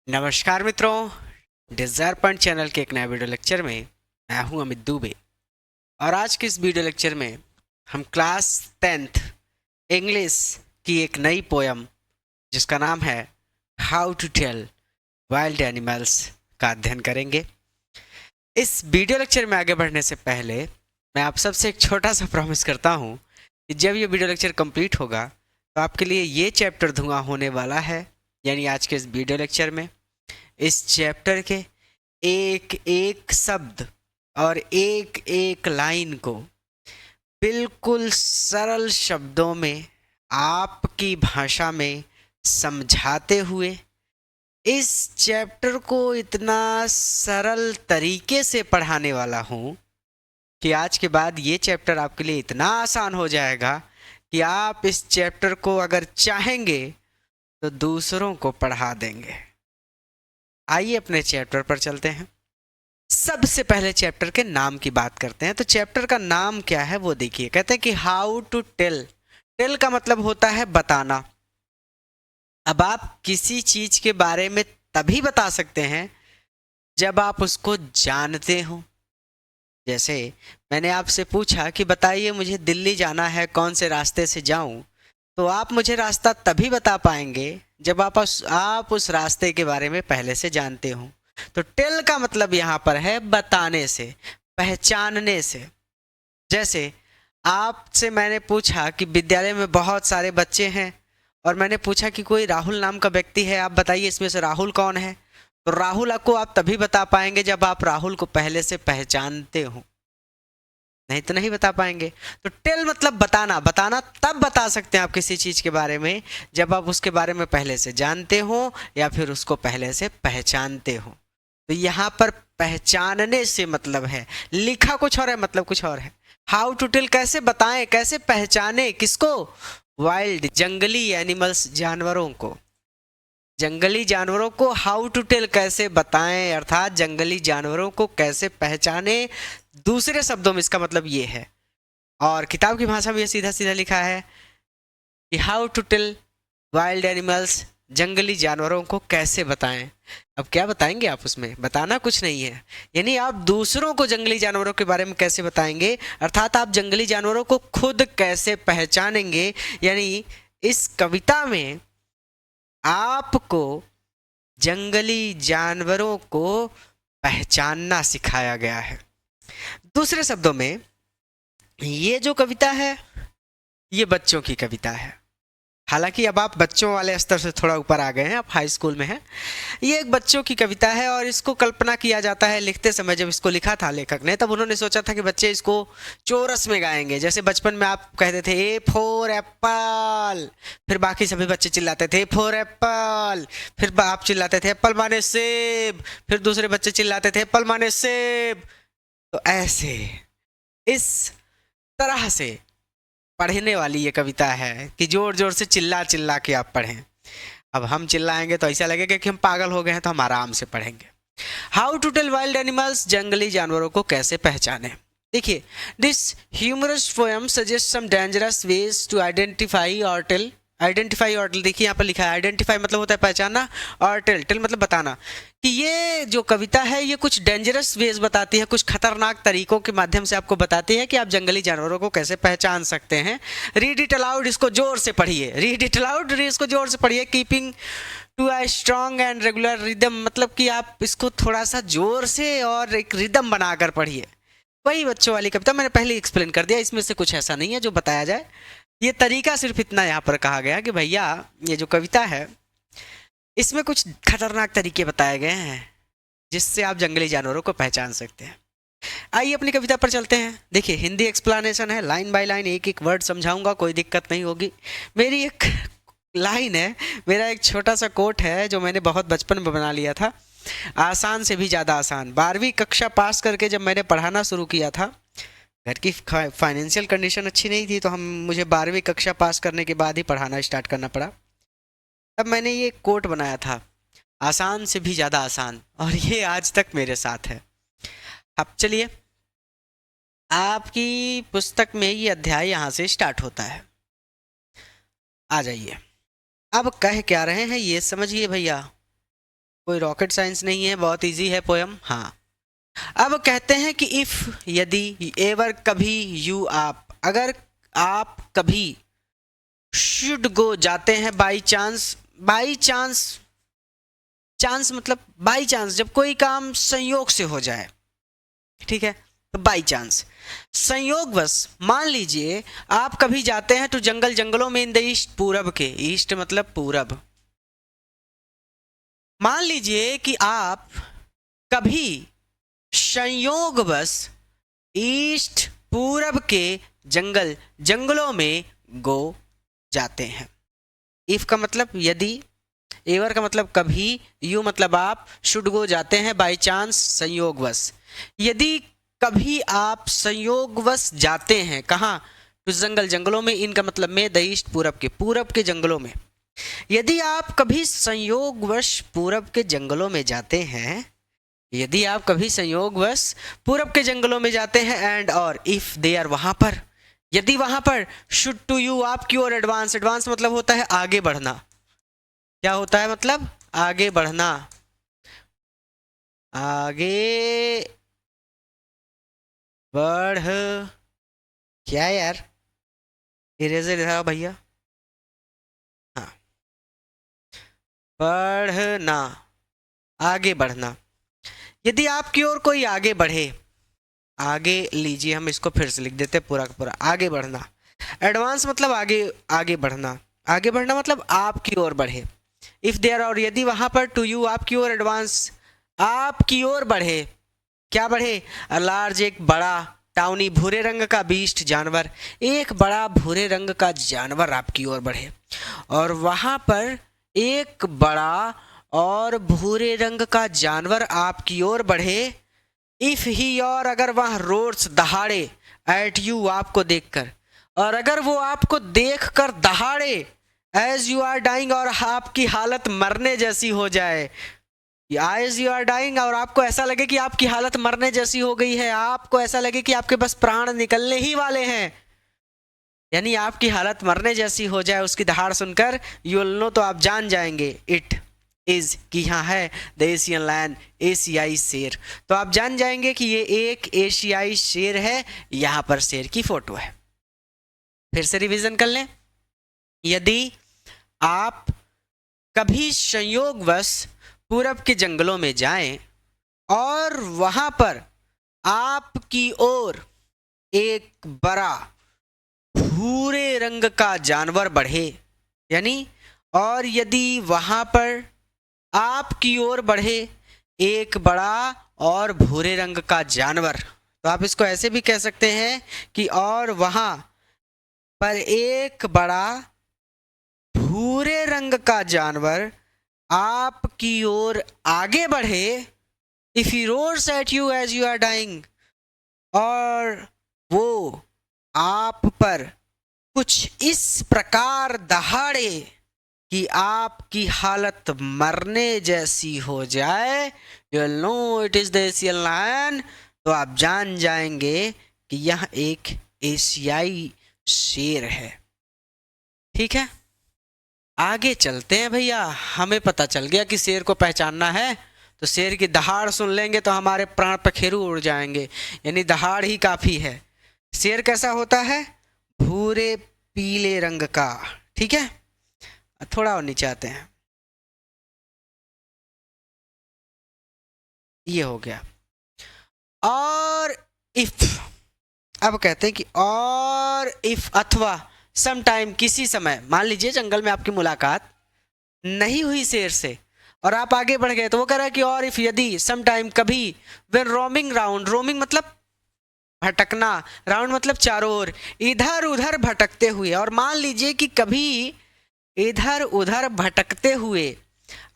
नमस्कार मित्रों। Desire point channel के एक नए वीडियो लेक्चर में मैं हूं अमित दुबे। और आज के इस वीडियो लेक्चर में हम क्लास 10th इंग्लिश की एक नई पोयम जिसका नाम है how to tell wild animals का अध्ययन करेंगे। इस वीडियो लेक्चर में आगे बढ़ने से पहले मैं आप सबसे एक छोटा सा प्रॉमिस करता हूं कि जब ये वीडियो लेक्चर कंप्लीट होगा तो आपके लिए ये चैप्टर धुआं होने वाला है। यानी आज के इस वीडियो लेक्चर में इस चैप्टर के एक एक शब्द और एक एक लाइन को बिल्कुल सरल शब्दों में आपकी भाषा में समझाते हुए इस चैप्टर को इतना सरल तरीके से पढ़ाने वाला हूँ कि आज के बाद ये चैप्टर आपके लिए इतना आसान हो जाएगा कि आप इस चैप्टर को अगर चाहेंगे तो दूसरों को पढ़ा देंगे। आइए अपने चैप्टर पर चलते हैं। सबसे पहले चैप्टर के नाम की बात करते हैं। तो चैप्टर का नाम क्या है वो देखिए। कहते हैं कि हाउ टू टेल। टेल का मतलब होता है बताना। अब आप किसी चीज के बारे में तभी बता सकते हैं जब आप उसको जानते हो। जैसे मैंने आपसे पूछा कि बताइए मुझे दिल्ली जाना है, कौन से रास्ते से जाऊं, तो आप मुझे रास्ता तभी बता पाएंगे जब आप उस रास्ते के बारे में पहले से जानते हो। तो टेल का मतलब यहाँ पर है बताने से, पहचानने से। जैसे आपसे मैंने पूछा कि विद्यालय में बहुत सारे बच्चे हैं और मैंने पूछा कि कोई राहुल नाम का व्यक्ति है, आप बताइए इसमें से राहुल कौन है। तो राहुल को आप तभी बता पाएंगे जब आप राहुल को पहले से पहचानते हो, नहीं तो नहीं बता पाएंगे। तो टेल मतलब बताना। बताना तब बता सकते हैं आप किसी चीज के बारे में जब आप उसके बारे में पहले से जानते हो या फिर उसको पहले से पहचानते हो। तो यहाँ पर पहचानने से मतलब है, लिखा कुछ और है मतलब कुछ और है। हाउ टू टेल कैसे बताएं, कैसे पहचाने, किसको? वाइल्ड, जंगली एनिमल्स, जानवरों को। जंगली जानवरों को हाउ टू टेल कैसे बताएं, अर्थात जंगली जानवरों को कैसे पहचाने। दूसरे शब्दों में इसका मतलब ये है, और किताब की भाषा में ये सीधा सीधा लिखा है कि how to tell wild animals, जंगली जानवरों को कैसे बताएं। अब क्या बताएंगे आप? उसमें बताना कुछ नहीं है। यानी आप दूसरों को जंगली जानवरों के बारे में कैसे बताएंगे, अर्थात आप जंगली जानवरों को खुद कैसे पहचानेंगे। यानी इस कविता में आपको जंगली जानवरों को पहचानना सिखाया गया है। दूसरे शब्दों में ये जो कविता है ये बच्चों की कविता है। हालांकि अब आप बच्चों वाले स्तर से थोड़ा ऊपर आ गए हैं, आप हाई स्कूल में हैं। ये एक बच्चों की कविता है और इसको कल्पना किया जाता है लिखते समय। जब इसको लिखा था लेखक ने तब उन्होंने सोचा था कि बच्चे इसको चोरस में गाएंगे। जैसे बचपन में आप कहते थे ए फॉर एप्पल, फिर बाकी सभी बच्चे चिल्लाते थे ए फॉर एप्पल, फिर आप चिल्लाते थे एप्पल माने सेब, फिर दूसरे बच्चे चिल्लाते थे एप्पल माने सेब। तो ऐसे इस तरह से पढ़ने वाली ये कविता है कि जोर जोर से चिल्ला चिल्ला के आप पढ़ें। अब हम चिल्लाएंगे तो ऐसा लगेगा कि हम पागल हो गए हैं, तो हम आराम से पढ़ेंगे। How to tell wild animals, जंगली जानवरों को कैसे पहचाने। देखिए, this humorous poem suggest some dangerous ways to identify और टेल। आइडेंटिफाई और टेल, देखिए यहाँ पर लिखा है आइडेंटिफाई मतलब होता है पहचानना, और टेल, टेल मतलब बताना। कि ये जो कविता है ये कुछ डेंजरस वेज बताती है, कुछ खतरनाक तरीकों के माध्यम से आपको बताती है कि आप जंगली जानवरों को कैसे पहचान सकते हैं। रीड इट अलाउड, इसको जोर से पढ़िए। रीड इट अलाउड, इसको जोर से पढ़िए। Keeping to a strong and regular rhythm, मतलब कि आप इसको थोड़ा सा जोर से और एक रिदम बनाकर पढ़िए। वही बच्चों वाली कविता मैंने पहले एक्सप्लेन कर दिया, इसमें से कुछ ऐसा नहीं है जो बताया जाए। ये तरीका सिर्फ इतना यहाँ पर कहा गया कि भैया ये जो कविता है इसमें कुछ खतरनाक तरीके बताए गए हैं जिससे आप जंगली जानवरों को पहचान सकते हैं। आइए अपनी कविता पर चलते हैं। देखिए, हिंदी एक्सप्लेनेशन है, लाइन बाय लाइन एक एक वर्ड समझाऊंगा, कोई दिक्कत नहीं होगी। मेरी एक लाइन है, मेरा एक छोटा सा कोट है जो मैंने बहुत बचपन में बना लिया था, आसान से भी ज़्यादा आसान। 12वीं कक्षा पास करके जब मैंने पढ़ाना शुरू किया था, घर की फाइनेंशियल कंडीशन अच्छी नहीं थी, तो मुझे 12वीं कक्षा पास करने के बाद ही पढ़ाना स्टार्ट करना पड़ा। तब मैंने ये कोट बनाया था, आसान से भी ज़्यादा आसान, और ये आज तक मेरे साथ है। अब चलिए, आपकी पुस्तक में ये अध्याय यहाँ से स्टार्ट होता है। आ जाइए। अब कह क्या रहे हैं ये समझिए भैया। कोई रॉकेट साइंस नहीं है, बहुत इजी है पोयम। हाँ, अब कहते हैं कि इफ, यदि, एवर, कभी, यू, आप, अगर आप कभी, शुड गो, जाते हैं, by chance, by chance, chance मतलब बाई चांस, जब कोई काम संयोग से हो जाए, ठीक है, तो बाई चांस, संयोगवश, मान लीजिए आप कभी जाते हैं तो जंगल, जंगलों में, इन द ईस्ट, पूरब के, ईस्ट मतलब पूरब, मान लीजिए कि आप कभी संयोगवश ईस्ट, पूरब के जंगल, जंगलों में गो, जाते हैं। इफ का मतलब यदि, एवर का मतलब कभी, यू मतलब आप, शुड गो जाते हैं, बाई चांस संयोगवश, यदि कभी आप संयोगवश जाते हैं कहाँ, तो जंगल, जंगलों में, इनका मतलब में, द ईस्ट पूरब के जंगलों में, यदि आप कभी संयोगवश पूरब के जंगलों में जाते हैं, यदि आप कभी संयोगवश पूरब के जंगलों में जाते हैं, एंड और इफ दे आर, वहां पर, यदि वहां पर, शुड टू यू, आपकी ओर, एडवांस, एडवांस मतलब होता है आगे बढ़ना, क्या होता है मतलब आगे बढ़ना, आगे बढ़, क्या यार, इरेजर दिखाओ भैया, हाँ, बढ़ना, आगे बढ़ना, यदि आपकी ओर कोई आगे बढ़े, आगे लीजिए, हम इसको फिर से लिख देते हैं पूरा का पूरा, आगे बढ़ना, एडवांस मतलब आगे, आगे बढ़ना, आगे बढ़ना मतलब आपकी ओर बढ़े, इफ देयर, और यदि वहां पर, टू यू, आपकी ओर, एडवांस, आपकी ओर बढ़े, क्या बढ़े, लार्ज, एक बड़ा, टाउनी, भूरे रंग का, बीस्ट, जानवर, एक बड़ा भूरे रंग का जानवर आपकी ओर बढ़े, और वहां पर एक बड़ा और भूरे रंग का जानवर आपकी ओर बढ़े, इफ ही, और अगर वह रोड्स, दहाड़े, एट यू, आपको देखकर, और अगर वो आपको देखकर दहाड़े, एज यू आर डाइंग, और आपकी हालत मरने जैसी हो जाए, एज यू आर डाइंग, और आपको ऐसा लगे कि आपकी हालत मरने जैसी हो गई है, आपको ऐसा लगे कि आपके बस प्राण निकलने ही वाले हैं, यानी आपकी हालत मरने जैसी हो जाए, उसकी दहाड़ सुनकर, यू विल नो, तो आप जान जाएंगे, इट इज, कि यहाँ है, द एशियन लायन, एशियाई शेर, तो आप जान जाएंगे कि ये एक एशियाई शेर है, यहाँ पर शेर की फोटो है। फिर से रिवीजन कर लें, यदि आप कभी संयोगवश पूरब के जंगलों में जाएं और वहां पर आपकी ओर एक बड़ा भूरे रंग का जानवर बढ़े, यानी, और यदि वहां पर आपकी ओर बढ़े एक बड़ा और भूरे रंग का जानवर, तो आप इसको ऐसे भी कह सकते हैं कि, और वहां पर एक बड़ा भूरे रंग का जानवर आपकी ओर आगे बढ़े, if he roars at you as you are dying, और वो आप पर कुछ इस प्रकार दहाड़े कि आपकी हालत मरने जैसी हो जाए, you will know it is the Asian lion, तो आप जान जाएंगे कि यह एक एशियाई शेर है। ठीक है, आगे चलते हैं भैया, हमें पता चल गया कि शेर को पहचानना है, तो शेर की दहाड़ सुन लेंगे तो हमारे प्राण पखेरु उड़ जाएंगे, यानी दहाड़ ही काफी है। शेर कैसा होता है, भूरे पीले रंग का, ठीक है, थोड़ा और नीचे आते हैं, ये हो गया, और इफ, अब कहते हैं कि और इफ, अथवा, सम टाइम, किसी समय, मान लीजिए जंगल में आपकी मुलाकात नहीं हुई शेर से और आप आगे बढ़ गए, तो वो कह रहा है कि और इफ, यदि, सम टाइम, कभी, वेन रोमिंग राउंड, रोमिंग मतलब भटकना, राउंड मतलब चारों ओर, इधर उधर भटकते हुए, और मान लीजिए कि कभी इधर उधर भटकते हुए,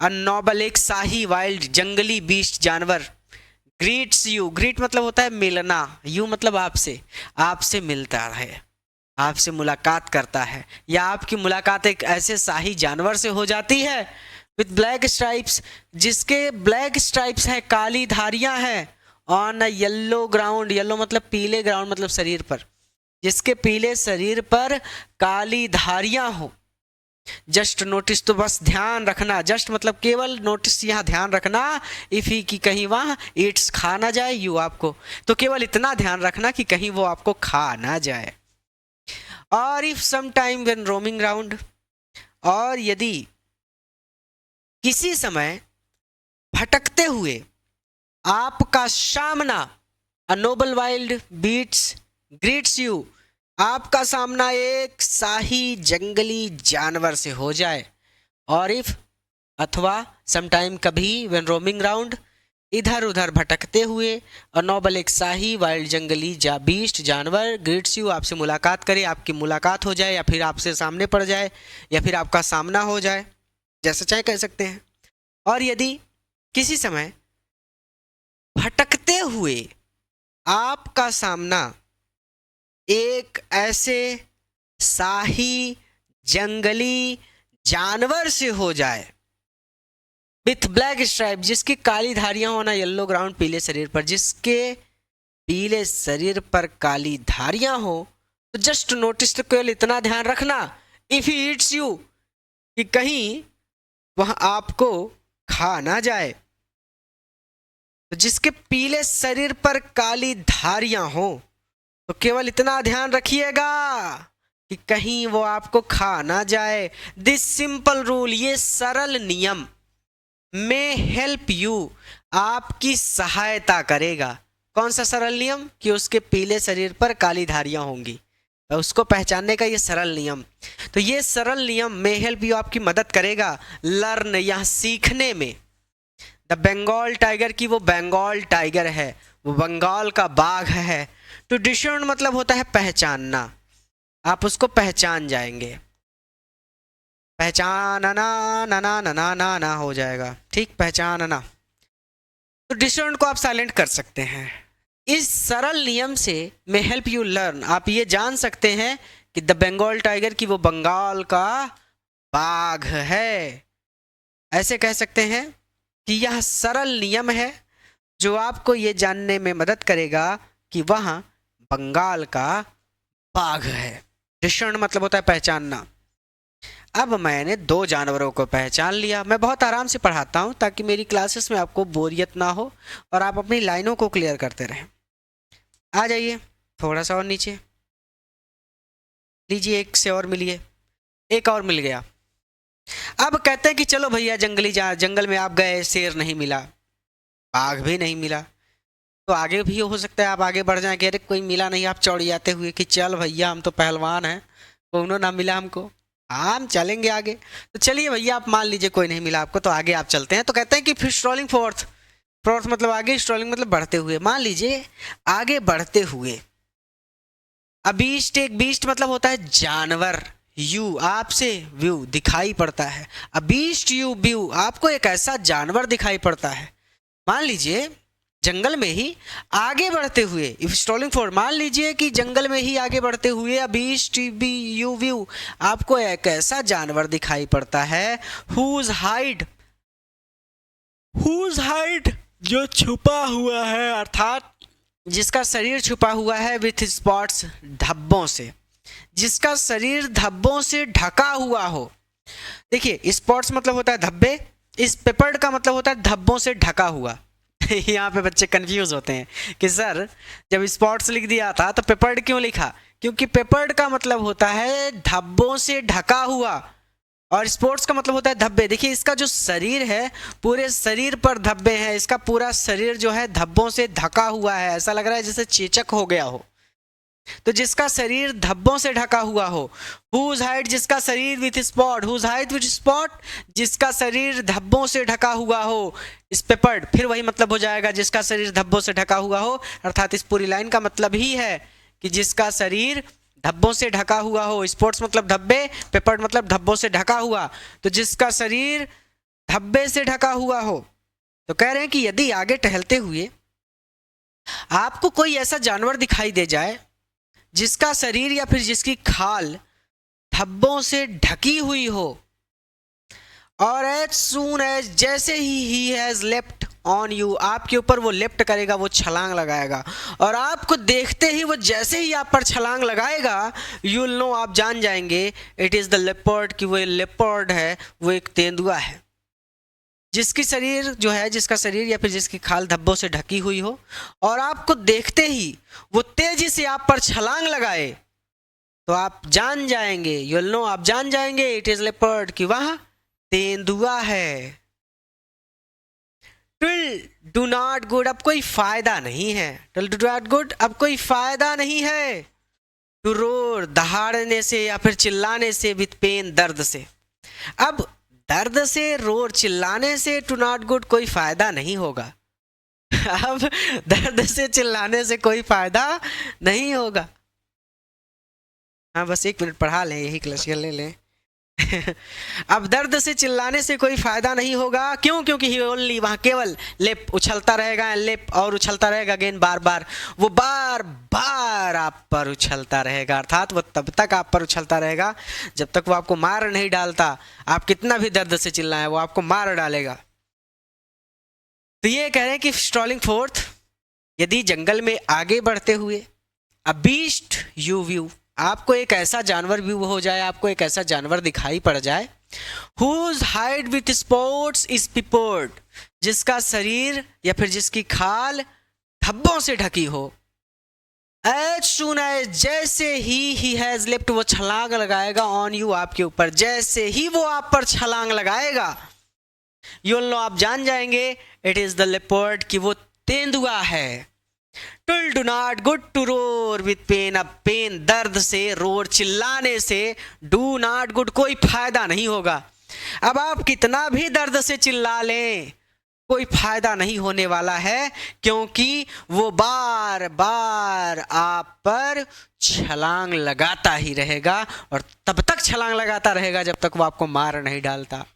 नॉबल, एक शाही, वाइल्ड, जंगली बीस्ट, जानवर, ग्रीट्स यू, ग्रीट मतलब होता है मिलना, यू मतलब आपसे, आपसे मिलता है, आपसे मुलाकात करता है, या आपकी मुलाकात एक ऐसे शाही जानवर से हो जाती है, विद ब्लैक स्ट्राइप्स, जिसके ब्लैक स्ट्राइप्स हैं, काली धारियां हैं, on a yellow ground, yellow मतलब पीले, ग्राउंड मतलब शरीर पर, जिसके पीले शरीर पर काली धारियां हो, जस्ट नोटिस, तो बस ध्यान रखना, जस्ट मतलब केवल नोटिस, यहाँ ध्यान रखना, इफ ही कि कहीं वहाँ इट्स खा ना जाए यू आपको, तो केवल इतना ध्यान रखना कि कहीं वो आपको खा ना जाए। और if sometime when roaming round, और यदि किसी समय भटकते हुए आपका सामना, अ नोबल वाइल्ड बीट्स ग्रीट्स यू, आपका सामना एक शाही जंगली जानवर से हो जाए। और इफ, अथवा समटाइम कभी, व्हेन रोमिंग राउंड, इधर उधर भटकते हुए, अ नोबल एक शाही वाइल्ड जंगली बीस्ट जानवर, ग्रीट्स यू आपसे मुलाकात करे, आपकी मुलाकात हो जाए, या फिर आपसे सामने पड़ जाए, या फिर आपका सामना हो जाए, जैसा चाहे कह सकते हैं। और यदि किसी समय भटकते हुए आपका सामना एक ऐसे शाही जंगली जानवर से हो जाए, विथ ब्लैक स्ट्राइप, जिसकी काली धारियां होना, येलो ग्राउंड, पीले शरीर पर, जिसके पीले शरीर पर काली धारियां हो, तो जस्ट नोटिस, तो केवल इतना ध्यान रखना, इफ ही ईट्स यू, कि कहीं वह आपको खा ना जाए। तो जिसके पीले शरीर पर काली धारियां हो, तो केवल इतना ध्यान रखिएगा कि कहीं वो आपको खा ना जाए। दिस सिंपल रूल, ये सरल नियम, में हेल्प यू, आपकी सहायता करेगा। कौन सा सरल नियम? कि उसके पीले शरीर पर काली धारियां होंगी, तो उसको पहचानने का ये सरल नियम। तो ये सरल नियम में हेल्प यू आपकी मदद करेगा लर्न, यहाँ सीखने में। द बंगाल टाइगर, की वो बंगाल टाइगर है, वो बंगाल का बाघ है। टू डिसर्न मतलब होता है पहचानना, आप उसको पहचान जाएंगे, पहचानना, ना ना ना ना ना ना हो जाएगा, ठीक, पहचानना। तो डिसर्न को आप साइलेंट कर सकते हैं। इस सरल नियम से में हेल्प यू लर्न, आप ये जान सकते हैं कि द बंगाल टाइगर, की वो बंगाल का बाघ है। ऐसे कह सकते हैं कि यह सरल नियम है जो आपको ये जानने में मदद करेगा कि वह बंगाल का बाघ है। डिसर्न मतलब होता है पहचानना। अब मैंने दो जानवरों को पहचान लिया। मैं बहुत आराम से पढ़ाता हूँ ताकि मेरी क्लासेस में आपको बोरियत ना हो और आप अपनी लाइनों को क्लियर करते रहें। आ जाइए थोड़ा सा और नीचे, लीजिए एक से और मिलिए, एक और मिल गया। अब कहते हैं कि चलो भैया जंगल में आप गए, शेर नहीं मिला, बाघ भी नहीं मिला, तो आगे भी हो सकता है आप आगे बढ़ जाएं कि अरे कोई मिला नहीं, आप चौड़ियाते हुए कि चल भैया हम तो पहलवान हैं, कोनो ना मिला हमको, हम चलेंगे आगे। तो चलिए भैया आप मान लीजिए कोई नहीं मिला आपको, तो आगे आप चलते हैं। तो कहते हैं कि फिर स्ट्रॉलिंग फोर्थ, फोर्थ मतलब आगे, स्ट्रॉलिंग मतलब बढ़ते हुए। मान लीजिए आगे बढ़ते हुए, बीस्ट, एक बीस्ट मतलब होता है जानवर, यू आपसे व्यू दिखाई पड़ता है, बीस्ट यू व्यू, आपको एक ऐसा जानवर दिखाई पड़ता है। मान लीजिए जंगल में ही आगे बढ़ते हुए, इफ स्ट्रॉलिंग फॉर, मान लीजिए कि जंगल में ही आगे बढ़ते हुए बीस्ट यू व्यू, आपको एक ऐसा जानवर दिखाई पड़ता है हुज हाइड, जो छुपा हुआ है, अर्थात जिसका शरीर छुपा हुआ है, विथ स्पॉट्स, धब्बों से, जिसका शरीर धब्बों से ढका हुआ हो। देखिए स्पॉट्स मतलब होता है धब्बे, इस पेपर्ड का मतलब होता है धब्बों से ढका हुआ। यहाँ पे बच्चे कंफ्यूज होते हैं कि सर जब स्पॉट्स लिख दिया था तो पेपर्ड क्यों लिखा? क्योंकि पेपर्ड का मतलब होता है धब्बों से ढका हुआ और स्पोर्ट्स का मतलब होता है धब्बे। देखिए इसका जो शरीर है, पूरे शरीर पर धब्बे हैं, इसका पूरा शरीर जो है धब्बों से ढका हुआ है, ऐसा लग रहा है जैसे चेचक हो गया हो। तो जिसका शरीर धब्बों से ढका हुआ हो, हुज हाइड, जिसका शरीर with spot, whose hide with spot, जिसका शरीर धब्बों से ढका हुआ हो, इस पेपर्ड, फिर वही मतलब हो जाएगा जिसका शरीर धब्बों से ढका हुआ हो। अर्थात इस पूरी लाइन का मतलब ही है कि जिसका शरीर धब्बों से ढका हुआ हो, स्पोर्ट्स मतलब धब्बे, पेपर्ड मतलब धब्बों से ढका हुआ, तो जिसका शरीर धब्बे से ढका हुआ हो। तो कह रहे हैं कि यदि आगे टहलते हुए आपको कोई ऐसा जानवर दिखाई दे जाए जिसका शरीर या फिर जिसकी खाल धब्बों से ढकी हुई हो, और एज सून एज, जैसे he has left on you, आपके ऊपर वो लेफ्ट करेगा, वो छलांग लगाएगा, और आपको देखते ही वो जैसे ही आप पर छलांग लगाएगा, यू विल नो, आप जान जाएंगे इट इज़ द लेपर्ड, कि वो लेपर्ड है, वो एक तेंदुआ है, जिसकी शरीर जो है, जिसका शरीर या फिर जिसकी खाल धब्बों से ढकी हुई हो, और आपको देखते ही वो तेजी से आप पर छलांग लगाए, तो आप जान जाएंगे, यू विल नो, आप जान जाएंगे इट इज लेपर्ड, कि वह तेंदुआ है। टिल डू नॉट गुड, अब कोई फायदा नहीं है, टिल डू नॉट गुड, अब कोई फायदा नहीं है। टू रोर, दहाड़ने से या फिर चिल्लाने से, विथ पेन, दर्द से। अब दर्द से, रोर, चिल्लाने से, टू नॉट गुड, कोई फायदा नहीं होगा। अब दर्द से चिल्लाने से कोई फायदा नहीं होगा। हाँ, बस 1 मिनट पढ़ा लें, यही क्लासियल ले लें। अब दर्द से चिल्लाने से कोई फायदा नहीं होगा, क्यों? क्योंकि ही ओनली, वहां केवल लेप उछलता रहेगा, लेप और उछलता रहेगा, अगेन, बार बार, वो बार बार आप पर उछलता रहेगा, अर्थात वो तब तक आप पर उछलता रहेगा जब तक वो आपको मार नहीं डालता। आप कितना भी दर्द से चिल्लाएं, वो आपको मार डालेगा। तो ये कह रहे हैं कि स्ट्रॉलिंग फोर्थ, यदि जंगल में आगे बढ़ते हुए, अ बीस्ट यू व्यू, आपको एक ऐसा जानवर व्यू हो जाए, आपको एक ऐसा जानवर दिखाई पड़ जाए, whose hide with spots is peppered, जिसका शरीर या फिर जिसकी खाल धब्बों से ढकी हो, as soon as, जैसे ही he has leapt, वो छलांग लगाएगा, on you, आपके ऊपर, जैसे ही वो आप पर छलांग लगाएगा, you will know, आप जान जाएंगे it is the leopard, कि वो तेंदुआ है। Till do not good to roar with pain, अब पेन, दर्द से, रोर, चिल्लाने से, do not good, कोई फायदा नहीं होगा। अब आप कितना भी दर्द से चिल्ला लें, कोई फायदा नहीं होने वाला है, क्योंकि वो बार बार आप पर छलांग लगाता ही रहेगा, और तब तक छलांग लगाता रहेगा जब तक वो आपको मार नहीं डालता।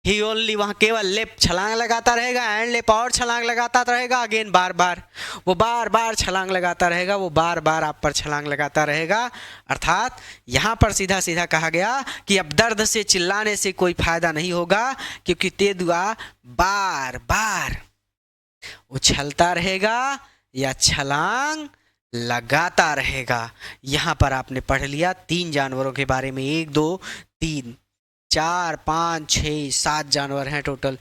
ही ओनली, वहाँ केवल लेप छलांग लगाता रहेगा, एंड लेप और छलांग लगाता रहेगा, अगेन, बार बार, वो बार बार छलांग लगाता रहेगा, वो बार बार आप पर छलांग लगाता रहेगा। अर्थात यहाँ पर सीधा सीधा कहा गया कि अब दर्द से चिल्लाने से कोई फायदा नहीं होगा, क्योंकि तेंदुआ बार बार उछलता रहेगा या छलांग लगाता रहेगा। यहाँ पर आपने पढ़ लिया 3 जानवरों के बारे में, 1 2 3 4 5 6 7 जानवर हैं टोटल।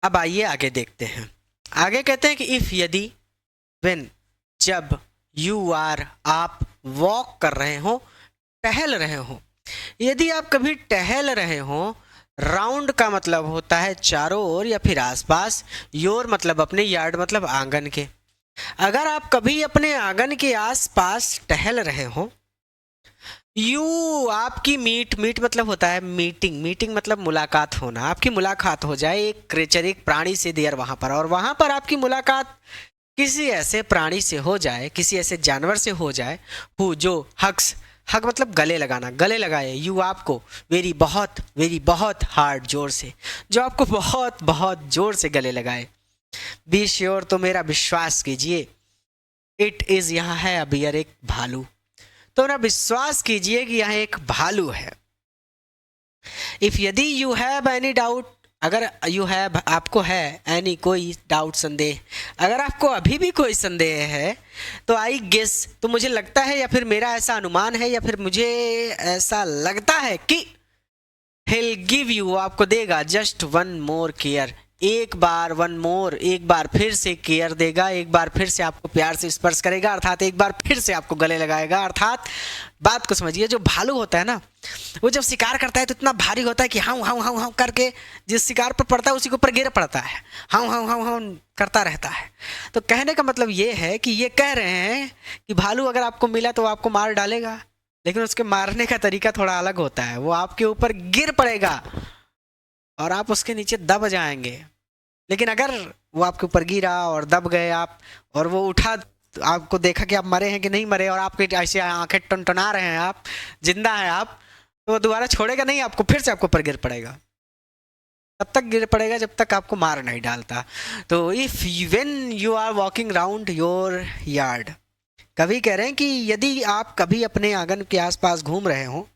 अब आइए आगे देखते हैं। आगे कहते हैं कि इफ, यदि, व्हेन, जब, यू आर, आप वॉक कर रहे हो, टहल रहे हो, यदि आप कभी टहल रहे हो, राउंड का मतलब होता है चारों ओर या फिर आसपास, योर मतलब अपने, यार्ड मतलब आंगन के। अगर आप कभी अपने आंगन के आसपास टहल रहे हो, यू, आपकी मीट मतलब होता है मीटिंग, मतलब मुलाकात होना, आपकी मुलाकात हो जाए एक क्रेचर, एक प्राणी से देर वहां पर, और वहां पर आपकी मुलाकात किसी ऐसे प्राणी से हो जाए, किसी ऐसे जानवर से हो जाए, जो हक मतलब गले लगाना, गले लगाए, यू, आपको, वेरी बहुत हार्ड, जोर से, जो आपको बहुत बहुत जोर से गले लगाए। बी श्योर, तो मेरा विश्वास कीजिए, इट इज, यहाँ है अबियर, एक भालू, तो ना विश्वास कीजिए कि यह एक भालू है। इफ, यदि, यू हैव एनी डाउट, अगर यू हैव, आपको है, एनी, कोई डाउट, संदेह, अगर आपको अभी भी कोई संदेह है, तो आई गेस, तो मुझे लगता है, या फिर मेरा ऐसा अनुमान है, या फिर मुझे ऐसा लगता है कि he'll give you, आपको देगा, जस्ट 1 more केयर, एक बार, 1 more, एक बार फिर से केयर देगा, एक बार फिर से आपको प्यार से स्पर्श करेगा, अर्थात एक बार फिर से आपको गले लगाएगा। अर्थात बात को समझिए, जो भालू होता है ना, वो जब शिकार करता है तो इतना भारी होता है कि हाउ हाउ हाउ हाउ करके जिस शिकार पर पड़ता है उसी के ऊपर गिर पड़ता है, हाउ हाउ हाउ हाउ करता रहता है। तो कहने का मतलब ये है कि ये कह रहे हैं कि भालू अगर आपको मिला तो वो आपको मार डालेगा, लेकिन उसके मारने का तरीका थोड़ा अलग होता है, वो आपके ऊपर गिर पड़ेगा और आप उसके नीचे दब जाएंगे। लेकिन अगर वो आपके ऊपर गिरा और दब गए आप, और वो उठा, आपको देखा कि आप मरे हैं कि नहीं मरे, और आपके ऐसे आंखें टनटना रहे हैं, आप जिंदा हैं आप, तो वो दोबारा छोड़ेगा नहीं आपको, फिर से आपको ऊपर गिर पड़ेगा, तब तक गिर पड़ेगा जब तक आपको मार नहीं डालता। तो if, when you are walking round your yard, कभी कह रहे हैं कि यदि आप कभी अपने आंगन के आसपास घूम रहे हो,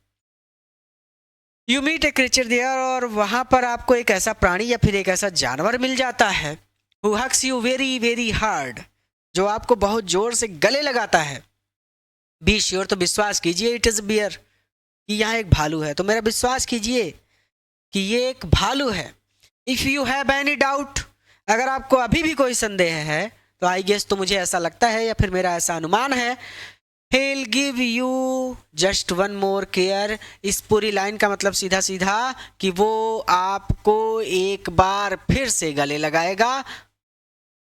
you meet a creature there, और वहां पर आपको एक ऐसा प्राणी या फिर एक ऐसा जानवर मिल जाता है, who hugs you very very hard, जो आपको बहुत जोर से गले लगाता है। बी श्योर, तो विश्वास कीजिए, इट इज बियर, कि यहाँ एक भालू है, तो मेरा विश्वास कीजिए कि ये एक भालू है। If you have any doubt, अगर आपको अभी भी कोई संदेह है, तो आई गेस, तो मुझे ऐसा लगता है या फिर मेरा ऐसा अनुमान है, he'll give you just one more care। इस पूरी लाइन का मतलब सीधा सीधा कि वो आपको एक बार फिर से गले लगाएगा।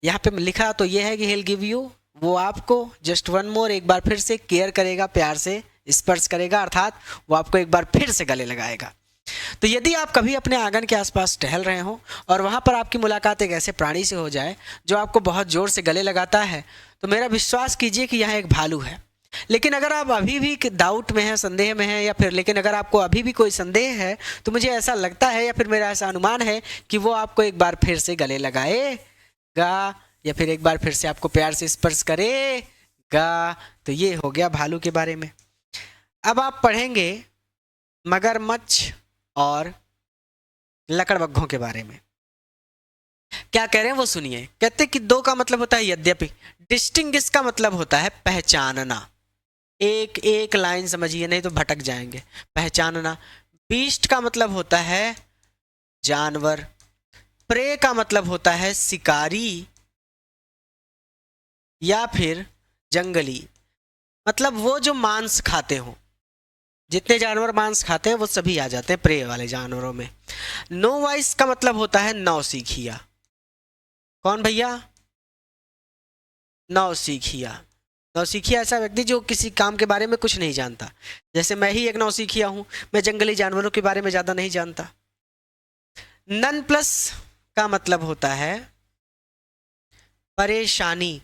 यहाँ पे लिखा तो ये है कि he'll give you, वो आपको just one more, एक बार फिर से केयर करेगा, प्यार से स्पर्श करेगा, अर्थात वो आपको एक बार फिर से गले लगाएगा। तो यदि आप कभी अपने आंगन के आसपास टहल रहे हो और वहाँ पर आपकी मुलाकात एक ऐसे प्राणी से हो जाए जो आपको बहुत ज़ोर से गले लगाता है, तो मेरा विश्वास कीजिए कि यहाँ एक भालू है। लेकिन अगर आप अभी भी डाउट में हैं, संदेह में हैं, या फिर लेकिन अगर आपको अभी भी कोई संदेह है, तो मुझे ऐसा लगता है या फिर मेरा ऐसा अनुमान है कि वो आपको एक बार फिर से गले लगाएगा या फिर एक बार फिर से आपको प्यार से स्पर्श करेगा। तो ये हो गया भालू के बारे में। अब आप पढ़ेंगे मगरमच्छ और लकड़बग्घों के बारे में। क्या कह रहे हैं वो सुनिए। कहते कि दो का मतलब होता है यद्यपि, डिस्टिंग्विश का मतलब होता है पहचानना। एक एक लाइन समझिए, नहीं तो भटक जाएंगे। पहचानना। बीस्ट का मतलब होता है जानवर। प्रे का मतलब होता है शिकारी या फिर जंगली, मतलब वो जो मांस खाते हो। जितने जानवर मांस खाते हैं वो सभी आ जाते हैं प्रे वाले जानवरों में। नो वॉइस का मतलब होता है नौसिखिया। कौन भैया? नौसिखिया। नौसिखिया ऐसा व्यक्ति जो किसी काम के बारे में कुछ नहीं जानता। जैसे मैं ही एक नौसिखिया हूं, मैं जंगली जानवरों के बारे में ज्यादा नहीं जानता। नन प्लस का मतलब होता है परेशानी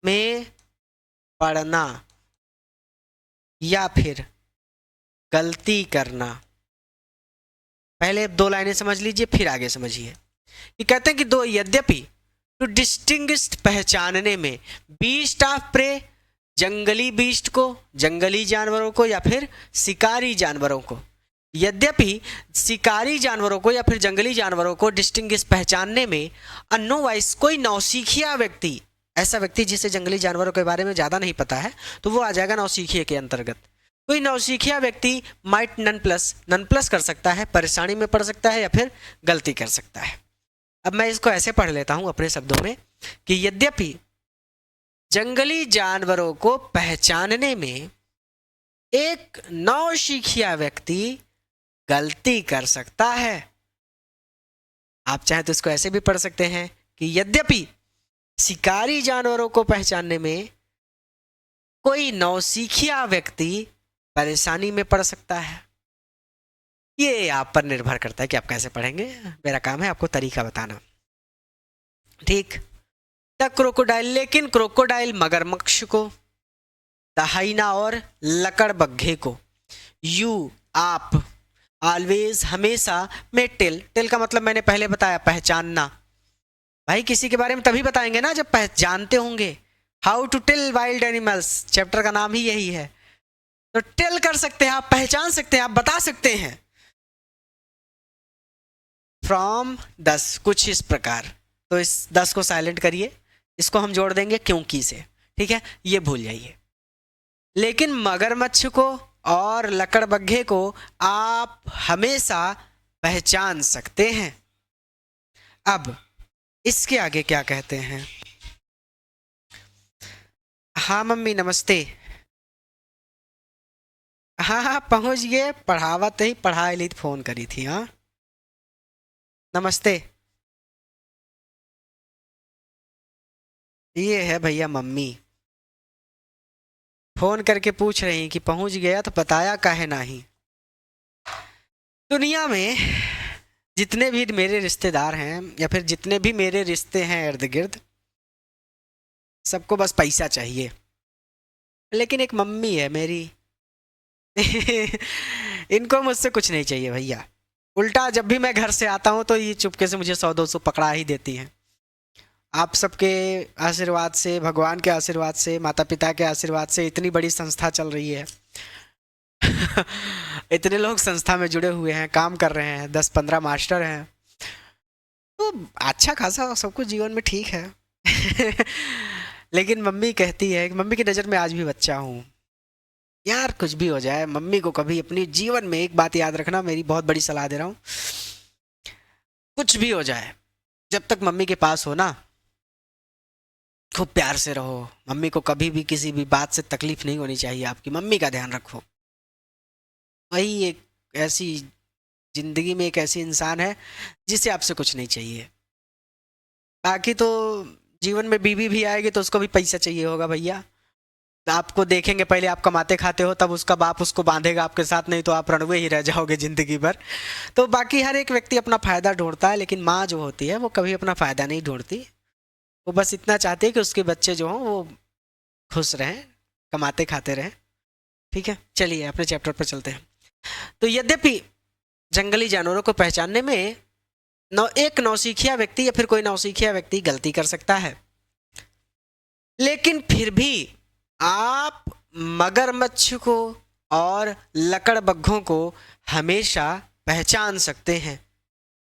में पड़ना या फिर गलती करना। पहले दो लाइनें समझ लीजिए, फिर आगे समझिए। ये कहते हैं कि दो यद्यपि, टू डिस्टिंग्विश पहचानने में, बीस्ट ऑफ प्रे जंगली बीस्ट को, जंगली जानवरों को या फिर शिकारी जानवरों को। यद्यपि शिकारी जानवरों को या फिर जंगली जानवरों को डिस्टिंग्विश पहचानने में, अनो वाइस कोई नौसिखिया व्यक्ति, ऐसा व्यक्ति जिसे जंगली जानवरों के बारे में ज़्यादा नहीं पता है, तो वो आ जाएगा नौसिखिया के अंतर्गत। कोई नौसिखिया व्यक्ति माइट नन प्लस कर सकता है, परेशानी में पड़ सकता है या फिर गलती कर सकता है। अब मैं इसको ऐसे पढ़ लेता हूं अपने शब्दों में कि यद्यपि जंगली जानवरों को पहचानने में एक नौसिखिया व्यक्ति गलती कर सकता है। आप चाहे तो इसको ऐसे भी पढ़ सकते हैं कि यद्यपि शिकारी जानवरों को पहचानने में कोई नौसिखिया व्यक्ति परेशानी में पड़ सकता है। ये आप पर निर्भर करता है कि आप कैसे पढ़ेंगे। मेरा काम है आपको तरीका बताना, ठीक। द क्रोकोडाइल, लेकिन क्रोकोडाइल मगरमच्छ को, द हाइना और लकड़बग्घे को, यू आप, ऑलवेज हमेशा, में टेल का मतलब मैंने पहले बताया पहचानना। भाई किसी के बारे में तभी बताएंगे ना जब पहचानते होंगे। How to tell wild animals, chapter का नाम ही यही है। तो टेल कर सकते हैं आप, पहचान सकते हैं आप, बता सकते हैं। फ्रॉम 10, कुछ इस प्रकार। तो इस 10 को साइलेंट करिए, इसको हम जोड़ देंगे क्योंकि से, ठीक है, ये भूल जाइए। लेकिन मगरमच्छ को और लकड़बग्घे को आप हमेशा पहचान सकते हैं। अब इसके आगे क्या कहते हैं। हाँ मम्मी नमस्ते। हाँ पहुंच गए, पढ़ावत ही पढ़ाई ली, फोन करी थी। हाँ नमस्ते। ये है भैया मम्मी, फोन करके पूछ रही कि पहुंच गया, तो बताया काहे नहीं। दुनिया में जितने भी मेरे रिश्तेदार हैं या फिर जितने भी मेरे रिश्ते हैं इर्द गिर्द, सबको बस पैसा चाहिए। लेकिन एक मम्मी है मेरी इनको मुझसे कुछ नहीं चाहिए भैया। उल्टा जब भी मैं घर से आता हूँ तो ये चुपके से मुझे 100-200 पकड़ा ही देती हैं। आप सबके आशीर्वाद से, भगवान के आशीर्वाद से, माता पिता के आशीर्वाद से इतनी बड़ी संस्था चल रही है। इतने लोग संस्था में जुड़े हुए हैं, काम कर रहे हैं, 10-15 मास्टर हैं, तो अच्छा खासा सब कुछ जीवन में ठीक है। लेकिन मम्मी कहती है कि मम्मी की नज़र में आज भी बच्चा हूँ। यार कुछ भी हो जाए, मम्मी को कभी अपनी जीवन में एक बात याद रखना, मेरी बहुत बड़ी सलाह दे रहा हूँ, कुछ भी हो जाए जब तक मम्मी के पास हो ना, खूब प्यार से रहो। मम्मी को कभी भी किसी भी बात से तकलीफ नहीं होनी चाहिए, आपकी मम्मी का ध्यान रखो। वही एक ऐसी जिंदगी में एक ऐसी इंसान है जिसे आपसे कुछ नहीं चाहिए। बाकी तो जीवन में बीवी भी आएगी तो उसको भी पैसा चाहिए होगा भैया। तो आपको देखेंगे पहले आप कमाते खाते हो, तब उसका बाप उसको बांधेगा आपके साथ, नहीं तो आप रणवे ही रह जाओगे जिंदगी भर। तो बाकी हर एक व्यक्ति अपना फायदा ढूंढता है, लेकिन माँ जो होती है वो कभी अपना फायदा नहीं ढूंढती। वो बस इतना चाहती है कि उसके बच्चे जो हों वो खुश रहें, कमाते खाते रहें। ठीक है, चलिए अपने चैप्टर पर चलते हैं। तो यद्यपि जंगली जानवरों को पहचानने में एक नौसिखिया व्यक्ति या फिर कोई नौसिखिया व्यक्ति गलती कर सकता है, लेकिन फिर भी आप मगरमच्छ को और लकड़बग्घों को हमेशा पहचान सकते हैं,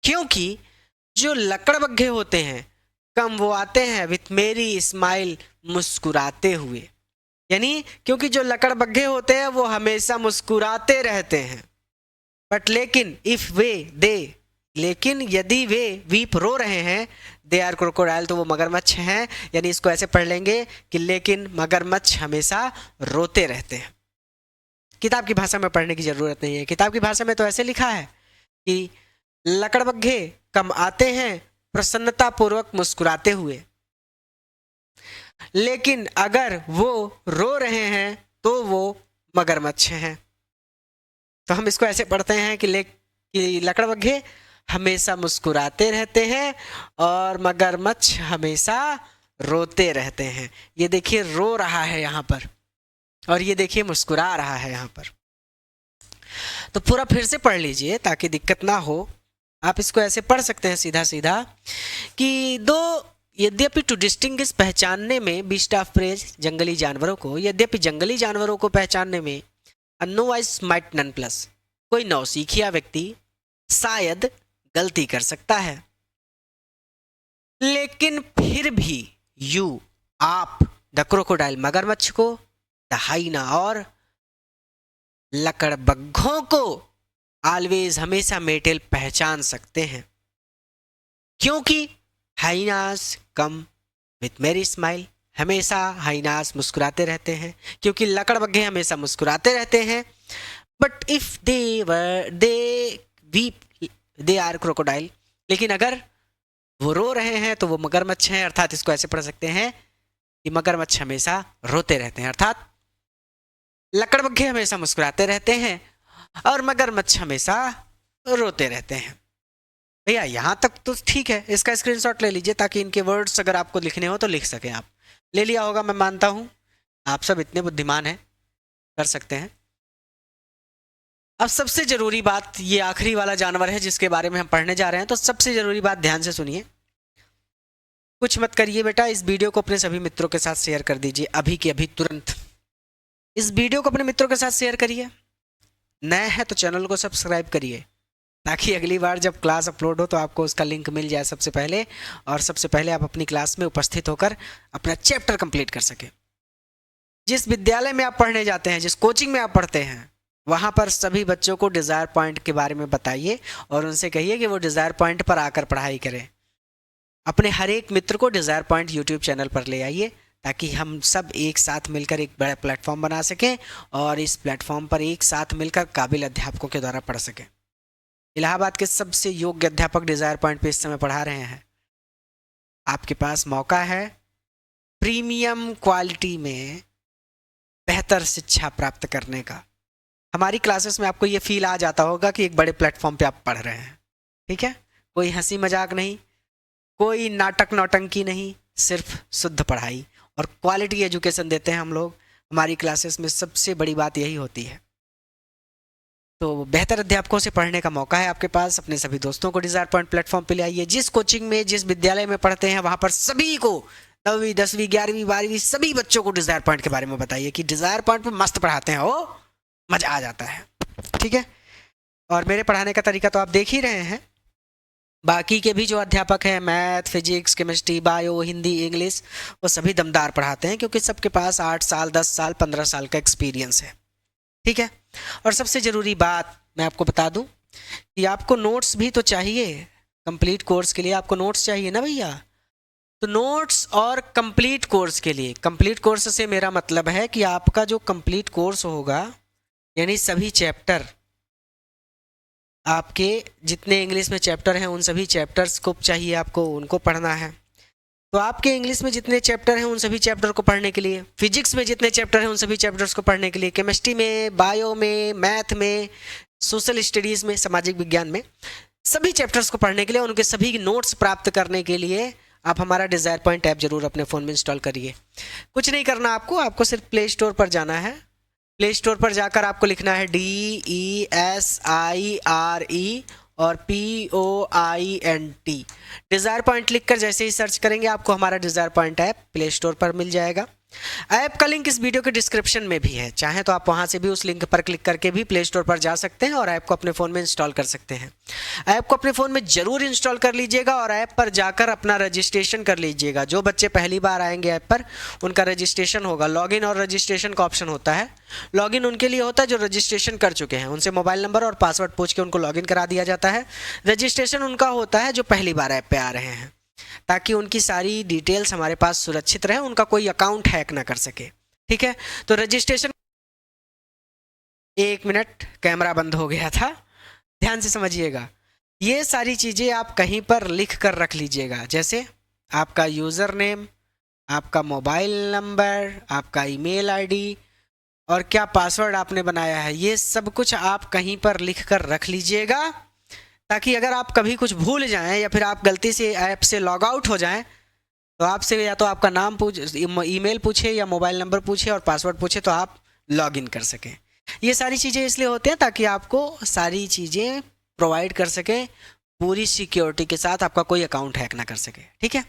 क्योंकि जो लकड़बग्घे होते हैं कम वो आते हैं विथ मेरी स्माइल, मुस्कुराते हुए। यानी क्योंकि जो लकड़बग्घे होते हैं वो हमेशा मुस्कुराते रहते हैं, बट लेकिन इफ वे दे लेकिन यदि वे वीप रो रहे हैं, दे आर क्रोकोडाइल, तो वो मगरमच्छ हैं। यानी इसको ऐसे पढ़ लेंगे कि लेकिन मगरमच्छ हमेशा रोते रहते हैं। किताब की भाषा में पढ़ने की जरूरत नहीं है, किताब की भाषा में तो ऐसे लिखा है कि लकड़बग्घे कम आते हैं प्रसन्नता पूर्वक मुस्कुराते हुए, लेकिन अगर वो रो रहे हैं तो वो मगरमच्छ हैं। तो हम इसको ऐसे पढ़ते हैं कि लकड़बग्घे हमेशा मुस्कुराते रहते हैं और मगरमच्छ हमेशा रोते रहते हैं। ये देखिए रो रहा है यहाँ पर, और ये देखिए मुस्कुरा रहा है यहाँ पर। तो पूरा फिर से पढ़ लीजिए ताकि दिक्कत ना हो। आप इसको ऐसे पढ़ सकते हैं सीधा सीधा कि यद्यपि टू डिस्टिंग्विश, पहचानने में, बीस्ट ऑफ प्रेज, जंगली जानवरों को, यद्यपि जंगली जानवरों को पहचानने में, अनोवाइज माइट नन प्लस, कोई नौसिखिया व्यक्ति शायद गलती कर सकता है, लेकिन फिर भी आप द क्रोकोडाइल, मगरमच्छ को, द हाइना और लकड़बग्घों को ऑलवेज, हमेशा, मेटेल पहचान सकते हैं, क्योंकि hyenas come with merry smile, हमेशा हाइनास मुस्कुराते रहते हैं, क्योंकि लकड़बग्घे हमेशा मुस्कुराते रहते हैं। But if they are crocodile, लेकिन अगर वो रो रहे हैं तो वो मगरमच्छ हैं। अर्थात इसको ऐसे पढ़ सकते हैं कि मगरमच्छ हमेशा रोते रहते हैं, अर्थात लकड़बग्घे हमेशा मुस्कुराते रहते हैं और मगरमच्छ हमेशा रोते रहते हैं। भैया यहाँ तक तो ठीक है, इसका स्क्रीनशॉट ले लीजिए ताकि इनके वर्ड्स अगर आपको लिखने हो तो लिख सकें। आप ले लिया होगा, मैं मानता हूँ आप सब इतने बुद्धिमान हैं, कर सकते हैं। अब सबसे जरूरी बात, ये आखिरी वाला जानवर है जिसके बारे में हम पढ़ने जा रहे हैं, तो सबसे जरूरी बात ध्यान से सुनिए। कुछ मत करिए बेटा, इस वीडियो को अपने सभी मित्रों के साथ शेयर कर दीजिए, अभी के अभी, तुरंत इस वीडियो को अपने मित्रों के साथ शेयर करिए। नए हैं तो चैनल को सब्सक्राइब करिए ताकि अगली बार जब क्लास अपलोड हो तो आपको उसका लिंक मिल जाए सबसे पहले, और सबसे पहले आप अपनी क्लास में उपस्थित होकर अपना चैप्टर कंप्लीट कर सकें। जिस विद्यालय में आप पढ़ने जाते हैं, जिस कोचिंग में आप पढ़ते हैं, वहाँ पर सभी बच्चों को डिज़ायर पॉइंट के बारे में बताइए और उनसे कहिए कि वो डिज़ायर पॉइंट पर आकर पढ़ाई करें। अपने हर एक मित्र को डिज़ायर पॉइंट यूट्यूब चैनल पर ले आइए ताकि हम सब एक साथ मिलकर एक बड़ा प्लेटफॉर्म बना सकें और इस प्लेटफॉर्म पर एक साथ मिलकर काबिल अध्यापकों के द्वारा पढ़ सकें। इलाहाबाद के सबसे योग्य अध्यापक डिज़ायर पॉइंट पे इस समय पढ़ा रहे हैं। आपके पास मौका है प्रीमियम क्वालिटी में बेहतर शिक्षा प्राप्त करने का। हमारी क्लासेस में आपको ये फील आ जाता होगा कि एक बड़े प्लेटफॉर्म पे आप पढ़ रहे हैं। ठीक है, कोई हंसी मजाक नहीं, कोई नाटक नौटंकी नहीं, सिर्फ शुद्ध पढ़ाई और क्वालिटी एजुकेशन देते हैं हम लोग। हमारी क्लासेस में सबसे बड़ी बात यही होती है। तो बेहतर अध्यापकों से पढ़ने का मौका है आपके पास। अपने सभी दोस्तों को डिज़ायर पॉइंट प्लेटफॉर्म पे ले आइए। जिस कोचिंग में, जिस विद्यालय में पढ़ते हैं वहाँ पर सभी को 9वीं 10वीं 11वीं 12वीं सभी बच्चों को डिज़ायर पॉइंट के बारे में बताइए कि डिज़ायर पॉइंट पे मस्त पढ़ाते हैं। ओ मजा आ जाता है। ठीक है, और मेरे पढ़ाने का तरीका तो आप देख ही रहे हैं। बाकी के भी जो अध्यापक हैं, math, physics, chemistry, bio, Hindi, English, वो सभी दमदार पढ़ाते हैं, क्योंकि सबके पास 8 साल, 10 साल, 15 साल का एक्सपीरियंस है। ठीक है, और सबसे ज़रूरी बात मैं आपको बता दूं कि आपको नोट्स भी तो चाहिए। कंप्लीट कोर्स के लिए आपको नोट्स चाहिए ना भैया। तो नोट्स और कंप्लीट कोर्स के लिए, कंप्लीट कोर्स से मेरा मतलब है कि आपका जो कंप्लीट कोर्स होगा, यानी सभी चैप्टर, आपके जितने इंग्लिश में चैप्टर हैं उन सभी चैप्टर्स को चाहिए आपको, उनको पढ़ना है। तो आपके इंग्लिश में जितने चैप्टर हैं उन सभी चैप्टर को पढ़ने के लिए, फिजिक्स में जितने चैप्टर हैं उन सभी चैप्टर्स को पढ़ने के लिए, केमिस्ट्री में, बायो में, मैथ में, सोशल स्टडीज़ में, सामाजिक विज्ञान में, सभी चैप्टर्स को पढ़ने के लिए, उनके सभी नोट्स प्राप्त करने के लिए आप हमारा डिज़ायर पॉइंट ऐप जरूर अपने फ़ोन में इंस्टॉल करिए। कुछ नहीं करना आपको सिर्फ प्ले स्टोर पर जाना है। प्ले स्टोर पर जाकर आपको लिखना है DESIRE और POINT। डिज़ायर पॉइंट लिखकर जैसे ही सर्च करेंगे आपको हमारा desire point app play store पर मिल जाएगा। ऐप का लिंक इस वीडियो के डिस्क्रिप्शन में भी है, चाहे तो आप वहां से भी उस लिंक पर क्लिक करके भी प्ले स्टोर पर जा सकते हैं और ऐप को अपने फ़ोन में इंस्टॉल कर सकते हैं। ऐप को अपने फ़ोन में ज़रूर इंस्टॉल कर लीजिएगा और ऐप पर जाकर अपना रजिस्ट्रेशन कर लीजिएगा। जो बच्चे पहली बार आएंगे ऐप पर, उनका रजिस्ट्रेशन होगा। लॉगिन और रजिस्ट्रेशन का ऑप्शन होता है। लॉगिन उनके लिए होता है जो रजिस्ट्रेशन कर चुके हैं, उनसे मोबाइल नंबर और पासवर्ड पूछ के उनको लॉगिन करा दिया जाता है। रजिस्ट्रेशन उनका होता है जो पहली बार ऐप पे आ रहे हैं, ताकि उनकी सारी डिटेल्स हमारे पास सुरक्षित रहे, उनका कोई अकाउंट हैक ना कर सके। ठीक है, तो रजिस्ट्रेशन, 1 मिनट कैमरा बंद हो गया था, ध्यान से समझिएगा। ये सारी चीज़ें आप कहीं पर लिख कर रख लीजिएगा, जैसे आपका यूज़र नेम, आपका मोबाइल नंबर, आपका ईमेल आईडी और क्या पासवर्ड आपने बनाया है, ये सब कुछ आप कहीं पर लिख कर रख लीजिएगा, ताकि अगर आप कभी कुछ भूल जाएं या फिर आप गलती से ऐप से लॉग आउट हो जाएं, तो आपसे या तो आपका नाम ईमेल पूछे या मोबाइल नंबर पूछे और पासवर्ड पूछे, तो आप लॉग इन कर सकें। ये सारी चीज़ें इसलिए होते हैं ताकि आपको सारी चीज़ें प्रोवाइड कर सकें पूरी सिक्योरिटी के साथ, आपका कोई अकाउंट हैक ना कर सके। ठीक है,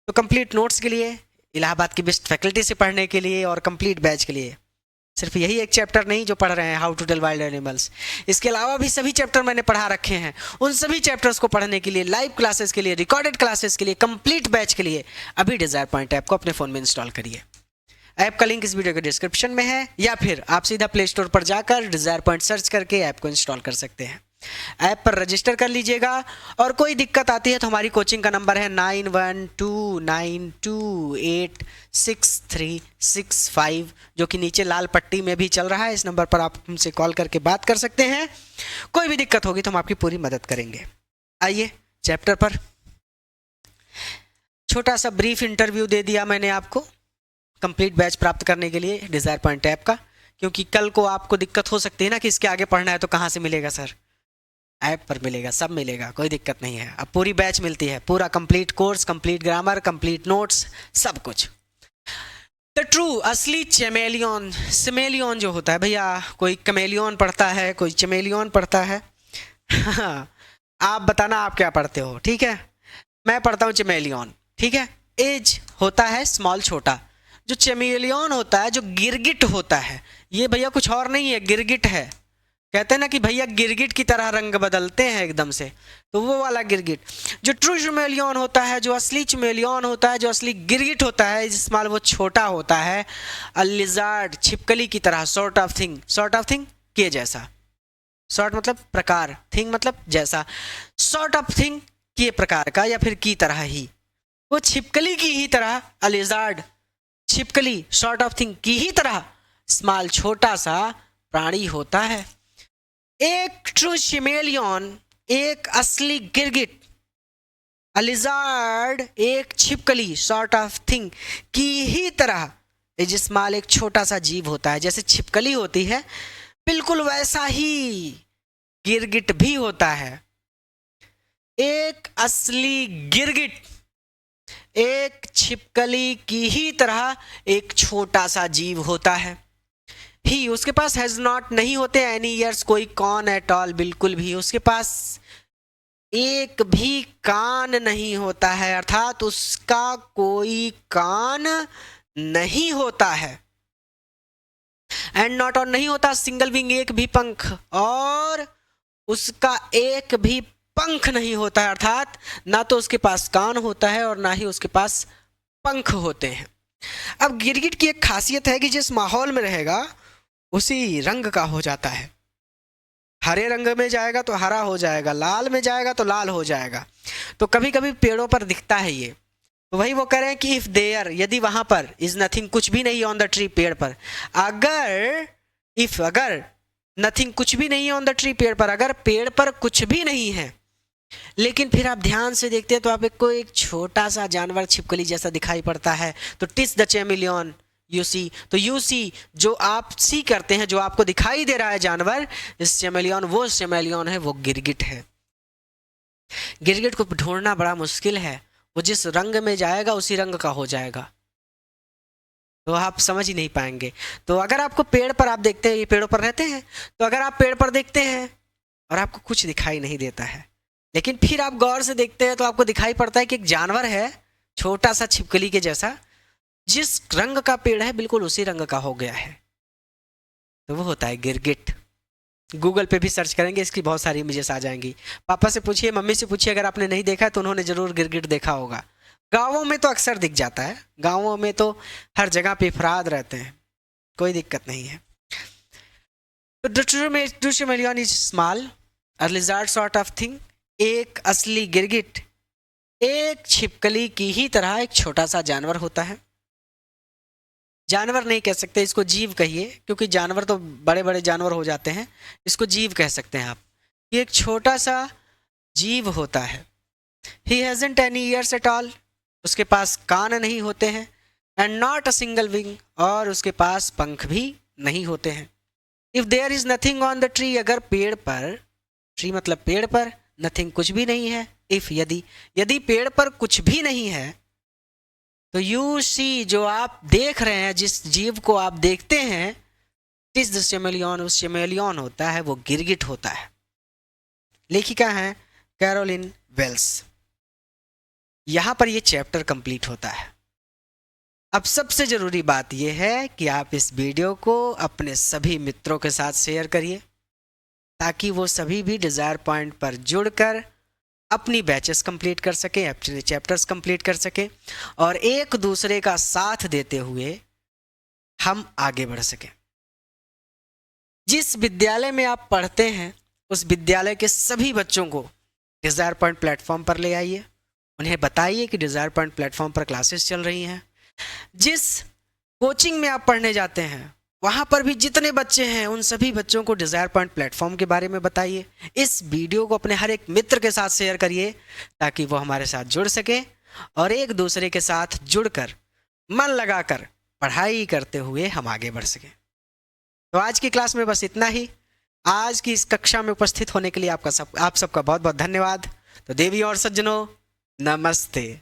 तो कंप्लीट नोट्स के लिए, इलाहाबाद की बेस्ट फैकल्टी से पढ़ने के लिए और कंप्लीट बैच के लिए सिर्फ यही एक चैप्टर नहीं जो पढ़ रहे हैं, how to tell wild animals, इसके अलावा भी सभी चैप्टर मैंने पढ़ा रखे हैं। उन सभी चैप्टर्स को पढ़ने के लिए, लाइव क्लासेस के लिए, रिकॉर्डेड क्लासेस के लिए, कंप्लीट बैच के लिए अभी डिज़ायर पॉइंट ऐप को अपने फ़ोन में इंस्टॉल करिए। ऐप का लिंक इस वीडियो के डिस्क्रिप्शन में है, या फिर आप सीधा प्ले स्टोर पर जाकर डिज़ायर पॉइंट सर्च करके ऐप को इंस्टॉल कर सकते हैं। ऐप पर रजिस्टर कर लीजिएगा, और कोई दिक्कत आती है तो हमारी कोचिंग का नंबर है 9129286365, जो कि नीचे लाल पट्टी में भी चल रहा है। इस नंबर पर आप हमसे कॉल करके बात कर सकते हैं। कोई भी दिक्कत होगी तो हम आपकी पूरी मदद करेंगे। आइए चैप्टर पर, छोटा सा ब्रीफ इंटरव्यू दे दिया मैंने आपको कंप्लीट बैच प्राप्त करने के लिए डिज़ायर पॉइंट ऐप का, क्योंकि कल को आपको दिक्कत हो सकती है ना कि इसके आगे पढ़ना है तो कहाँ से मिलेगा सर। ऐप पर मिलेगा, सब मिलेगा, कोई दिक्कत नहीं है। अब पूरी बैच मिलती है, पूरा complete course, complete grammar, complete notes, सब कुछ। द ट्रू, असली चमेलियन, सिमेलियन जो होता है भैया, कोई कमेलियन पढ़ता है, कोई चमेलियन पढ़ता है। आप बताना आप क्या पढ़ते हो। ठीक है, मैं पढ़ता हूँ चमेलियन। ठीक है, एज होता है स्मॉल, छोटा। जो चमेलियन होता है, जो गिरगिट होता है, ये भैया कुछ और नहीं है, गिरगिट है। कहते हैं ना कि भैया गिरगिट की तरह रंग बदलते हैं एकदम से, तो वो वाला गिरगिट। जो ट्रू चमेलियन होता है, जो असली चमेलियन होता है, जो असली गिरगिट होता है, जिसमें वो छोटा होता है, अ लिजार्ड, छिपकली की तरह, sort of thing, sort of thing के जैसा। सॉर्ट मतलब प्रकार, थिंग मतलब जैसा, सॉर्ट ऑफ थिंग के प्रकार का या फिर की तरह ही, वो छिपकली की ही तरह, अ लिजार्ड, छिपकली, सॉर्ट ऑफ थिंग की ही तरह, स्मॉल, छोटा सा प्राणी होता है। एक ट्रू शिमेलियन, एक असली गिरगिट, अ लिजार्ड, एक छिपकली, सॉर्ट ऑफ थिंग की ही तरह, जिसमाल एक छोटा सा जीव होता है। जैसे छिपकली होती है, बिल्कुल वैसा ही गिरगिट भी होता है। एक असली गिरगिट एक छिपकली की ही तरह एक छोटा सा जीव होता है। ही, उसके पास हैज़ नॉट नहीं होते एनी ईयर्स, कोई कॉन एट ऑल, बिल्कुल भी उसके पास एक भी कान नहीं होता है, अर्थात उसका कोई कान नहीं होता है। एंड नॉट और नहीं होता सिंगल विंग, एक भी पंख, और उसका एक भी पंख नहीं होता है, अर्थात ना तो उसके पास कान होता है और ना ही उसके पास पंख होते हैं। अब गिरगिट की एक खासियत है कि जिस माहौल में रहेगा उसी रंग का हो जाता है। हरे रंग में जाएगा तो हरा हो जाएगा, लाल में जाएगा तो लाल हो जाएगा। तो कभी कभी पेड़ों पर दिखता है ये। तो वही वो कह रहे हैं कि इफ देयर, यदि वहां पर, इज नथिंग, कुछ भी नहीं ऑन द ट्री, पेड़ पर, अगर नथिंग, कुछ भी नहीं है ऑन द ट्री, पेड़ पर, अगर पेड़ पर कुछ भी नहीं है, लेकिन फिर आप ध्यान से देखते हैं तो आपको एक छोटा सा जानवर छिपकली जैसा दिखाई पड़ता है। तो टिस द चैमेलियन यू सी, तो यू सी जो आप सी करते हैं, जो आपको दिखाई दे रहा है जानवर, इस चैमेलियन, वो चैमेलियन है, वो गिरगिट है। गिरगिट को ढूंढना बड़ा मुश्किल है, वो जिस रंग में जाएगा उसी रंग का हो जाएगा, तो आप समझ ही नहीं पाएंगे। तो अगर आपको पेड़ पर, आप देखते हैं ये पेड़ों पर रहते हैं, तो अगर आप पेड़ पर देखते हैं और आपको कुछ दिखाई नहीं देता है, लेकिन फिर आप गौर से देखते हैं तो आपको दिखाई पड़ता है कि एक जानवर है छोटा सा छिपकली के जैसा, जिस रंग का पेड़ है बिल्कुल उसी रंग का हो गया है, तो वो होता है गिरगिट। गूगल पे भी सर्च करेंगे, इसकी बहुत सारी इमेजेस आ जाएंगी। पापा से पूछिए, मम्मी से पूछिए, अगर आपने नहीं देखा है तो उन्होंने जरूर गिरगिट देखा होगा। गाँवों में तो अक्सर दिख जाता है, गाँवों में तो हर जगह पे अफराद रहते हैं, कोई दिक्कत नहीं है। तो true chameleon is small, a lizard sort of thing. एक असली गिरगिट एक छिपकली की ही तरह एक छोटा सा जानवर होता है। जानवर नहीं कह सकते, इसको जीव कहिए, क्योंकि जानवर तो बड़े बड़े जानवर हो जाते हैं, इसको जीव कह सकते हैं आप। ये एक छोटा सा जीव होता है। He hasn't any ears at all, उसके पास कान नहीं होते हैं, and not a single wing, और उसके पास पंख भी नहीं होते हैं। If there is nothing on the tree, अगर पेड़ पर, ट्री मतलब पेड़ पर, नथिंग कुछ भी नहीं है, इफ यदि पेड़ पर कुछ भी नहीं है, तो यू सी जो आप देख रहे हैं, जिस जीव को आप देखते हैं, इस द चैमेलियन, उस चैमेलियन होता है, वो गिरगिट होता है। लेखिका है कैरोलिन वेल्स। यहां पर ये चैप्टर कंप्लीट होता है। अब सबसे जरूरी बात यह है कि आप इस वीडियो को अपने सभी मित्रों के साथ शेयर करिए, ताकि वो सभी भी डिज़ायर पॉइंट पर जुड़कर अपनी बैचेस कंप्लीट कर सके, अपने चैप्टर्स कंप्लीट कर सके, और एक दूसरे का साथ देते हुए हम आगे बढ़ सकें। जिस विद्यालय में आप पढ़ते हैं उस विद्यालय के सभी बच्चों को डिज़ायर पॉइंट प्लेटफॉर्म पर ले आइए, उन्हें बताइए कि डिज़ायर पॉइंट प्लेटफॉर्म पर क्लासेस चल रही हैं। जिस कोचिंग में आप पढ़ने जाते हैं वहाँ पर भी जितने बच्चे हैं उन सभी बच्चों को डिज़ायर पॉइंट प्लेटफॉर्म के बारे में बताइए। इस वीडियो को अपने हर एक मित्र के साथ शेयर करिए, ताकि वो हमारे साथ जुड़ सके और एक दूसरे के साथ जुड़कर मन लगाकर पढ़ाई करते हुए हम आगे बढ़ सकें। तो आज की क्लास में बस इतना ही। आज की इस कक्षा में उपस्थित होने के लिए आप सबका बहुत बहुत धन्यवाद। तो देवी और सज्जनों, नमस्ते।